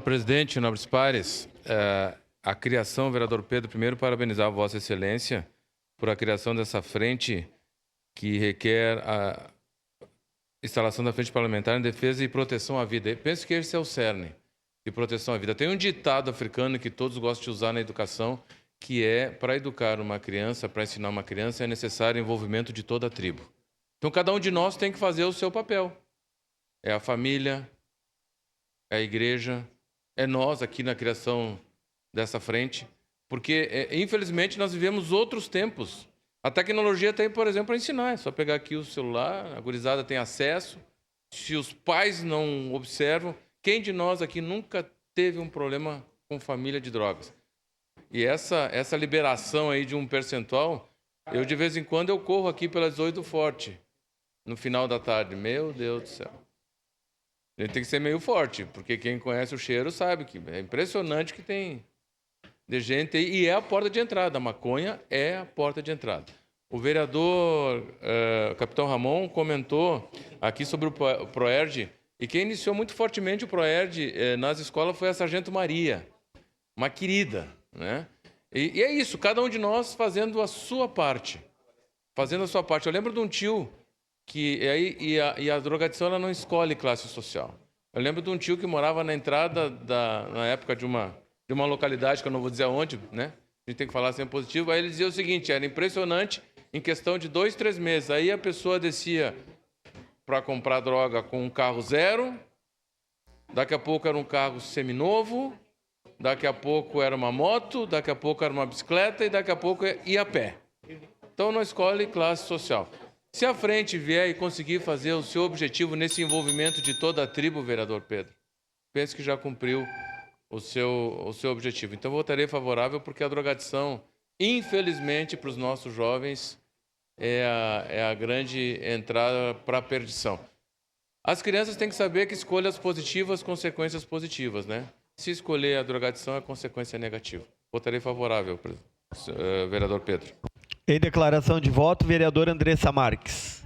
Presidente, nobres pares, a criação, vereador Pedro, primeiro parabenizar Vossa Excelência por a criação dessa frente que requer a instalação da frente parlamentar em defesa e proteção à vida. Eu penso que esse é o cerne de proteção à vida. Tem um ditado africano que todos gostam de usar na educação, que é, para educar uma criança, para ensinar uma criança, é necessário o envolvimento de toda a tribo. Então, cada um de nós tem que fazer o seu papel. É a família, é a igreja, é nós aqui na criação dessa frente, porque, infelizmente, nós vivemos outros tempos. A tecnologia tem, por exemplo, para ensinar. É só pegar aqui o celular, a gurizada tem acesso. Se os pais não observam, quem de nós aqui nunca teve um problema com família de drogas? E essa liberação aí de um percentual, eu de vez em quando eu corro aqui pelas 18 do Forte, no final da tarde. Meu Deus do céu. A gente tem que ser meio forte, porque quem conhece o cheiro sabe que é impressionante que tem de gente aí, e é a porta de entrada. A maconha é a porta de entrada. O vereador Capitão Ramon comentou aqui sobre o Proerd, e quem iniciou muito fortemente o Proerd nas escolas foi a Sargento Maria, uma querida, né? E é isso, cada um de nós fazendo a sua parte. Fazendo a sua parte. Eu lembro de um tio que a drogadição ela não escolhe classe social. Eu lembro de um tio que morava na entrada na época de uma localidade que eu não vou dizer aonde, né? A gente tem que falar sempre positivo. Aí ele dizia o seguinte: era impressionante, em questão de 2, 3 meses. Aí a pessoa descia para comprar droga com um carro zero, daqui a pouco era um carro seminovo, daqui a pouco era uma moto, daqui a pouco era uma bicicleta e daqui a pouco ia a pé. Então não escolhe classe social. Se a frente vier e conseguir fazer o seu objetivo nesse envolvimento de toda a tribo, vereador Pedro, penso que já cumpriu o seu objetivo. Então, votarei favorável porque a drogadição, infelizmente, para os nossos jovens, é a grande entrada para a perdição. As crianças têm que saber que escolhas positivas, consequências positivas, né? Se escolher a drogadição, é consequência negativa. Votarei favorável, vereador Pedro. Em declaração de voto, vereador Andressa Marques.